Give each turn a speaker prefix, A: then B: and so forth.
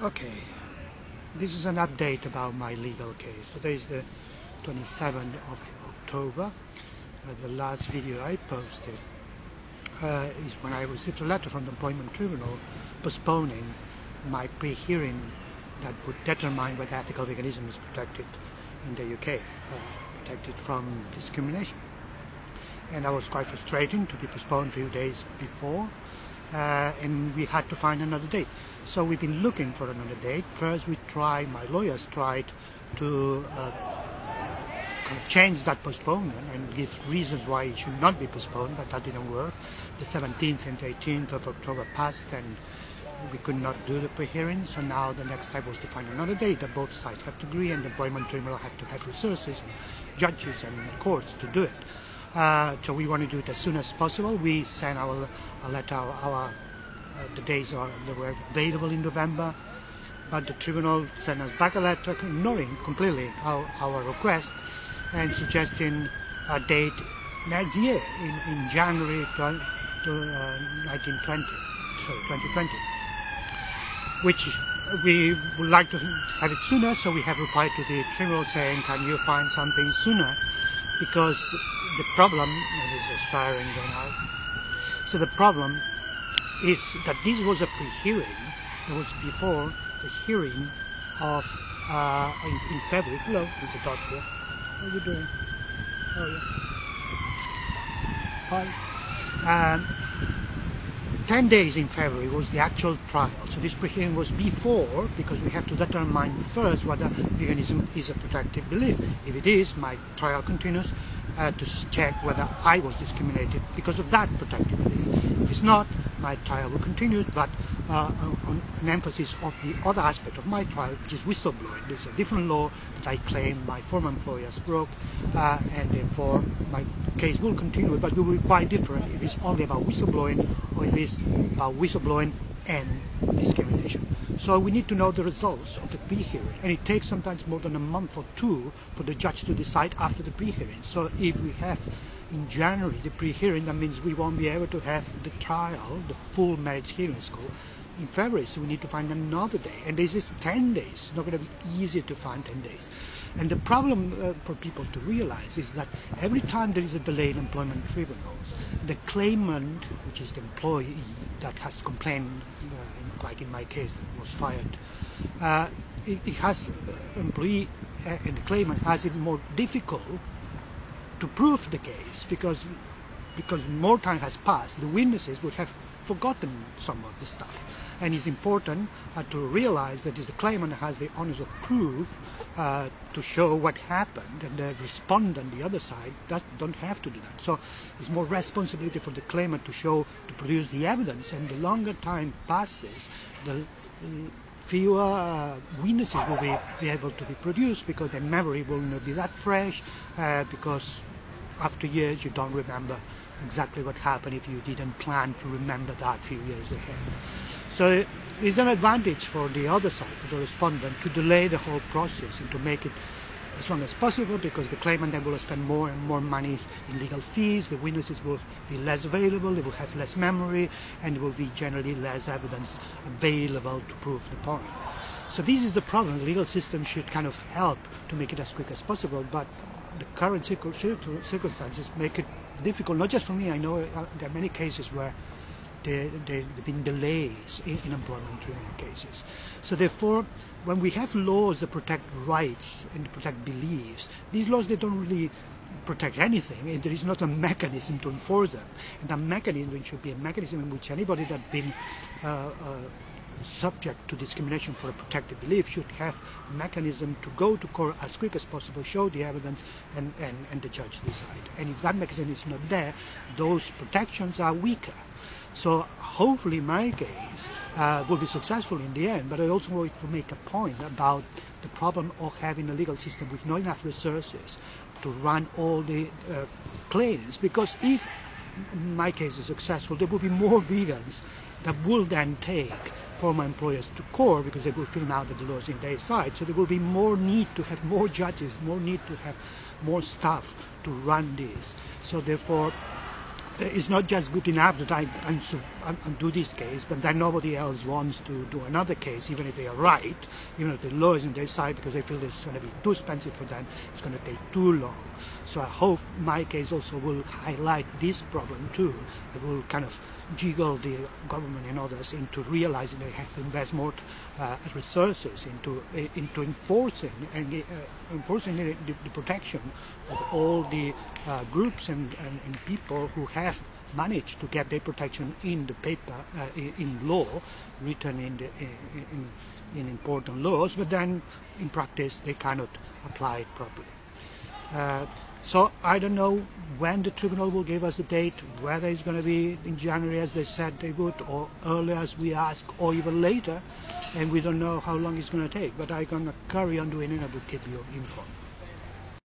A: Okay, this is an update about my legal case. Today is the 27th of October. The last video I posted is when I received a letter from the Employment Tribunal postponing my pre-hearing that would determine whether ethical veganism is protected in the UK, protected from discrimination. And that was quite frustrating to be postponed a few days before, and we had to find another date. So we've been looking for another date. First my lawyers tried to kind of change that postponement and give reasons why it should not be postponed, but that didn't work. The 17th and 18th of October passed and we could not do the pre-hearing, so now the next step was to find another date that both sides have to agree and the Employment Tribunal have to have resources, judges and courts to do it. So we want to do it as soon as possible. We sent a letter, the days that were available in November, but the tribunal sent us back a letter ignoring completely our request and suggesting a date next year in January 2020, which we would like to have it sooner. So we have replied to the tribunal saying, can you find something sooner? Because the problem, there's a siren going out. So the problem is that this was a pre-hearing. It was before the hearing of in February. Hello, there's a dog here. How are you doing? How are you? Hi. 10 days in February was the actual trial. So this pre-hearing was before, because we have to determine first whether veganism is a protected belief. If it is, my trial continues to check whether I was discriminated because of that protected belief. If it's not, my trial will continue, but on an emphasis of the other aspect of my trial, which is whistleblowing. There's a different law that I claim my former employers broke, and therefore my case will continue, but it will be quite different if it's only about whistleblowing or if it's about whistleblowing and discrimination. So we need to know the results of the pre-hearing, and it takes sometimes more than a month or two for the judge to decide after the pre-hearing. So if we have in January the pre-hearing, that means we won't be able to have the trial, the full merits hearing school, in February, so we need to find another day. And this is 10 days. It's not going to be easy to find 10 days. And the problem for people to realize is that every time there is a delay in employment tribunals, the claimant, which is the employee that has complained, like in my case, that was fired, it has employee and the claimant has it more difficult to prove the case because more time has passed. The witnesses would have forgotten some of the stuff, and it's important to realize that it's the claimant that has the onus of proof to show what happened, and the respondent, the other side, don't have to do that. So it's more responsibility for the claimant to produce the evidence, and the longer time passes, the fewer witnesses will be able to be produced, because their memory will not be that fresh, because after years you don't remember exactly what happened if you didn't plan to remember that a few years ahead. So it's an advantage for the other side, for the respondent, to delay the whole process and to make it as long as possible, because the claimant then will spend more and more money in legal fees, the witnesses will be less available, they will have less memory, and there will be generally less evidence available to prove the point. So this is the problem. The legal system should kind of help to make it as quick as possible, but the current circumstances make it difficult, not just for me. I know there are many cases where there have been delays in employment tribunal cases. So therefore, when we have laws that protect rights and protect beliefs, these laws, they don't really protect anything, and there is not a mechanism to enforce them. And that mechanism should be a mechanism in which anybody that's been subject to discrimination for a protected belief should have a mechanism to go to court as quick as possible, show the evidence, and the judge decide. And if that mechanism is not there, those protections are weaker. So hopefully my case will be successful in the end, but I also want to make a point about the problem of having a legal system with not enough resources to run all the claims, because if my case is successful, there will be more vegans that will then take former employers to court, because they will feel now that the law is in their side. So there will be more need to have more judges, more need to have more staff to run this. So therefore, it's not just good enough that I do this case, but then nobody else wants to do another case, even if they are right, even if the law is on their side, because they feel it's going to be too expensive for them, it's going to take too long. So I hope my case also will highlight this problem too. It will kind of jiggle the government and others into realizing they have to invest more resources into enforcing and enforcing the protection of all the groups and people who have managed to get their protection in the paper, in law, written in important laws, but then in practice they cannot apply it properly. So I don't know when the tribunal will give us a date, whether it's going to be in January as they said they would, or earlier as we ask, or even later, and we don't know how long it's going to take. But I'm going to carry on doing it and I will keep you informed.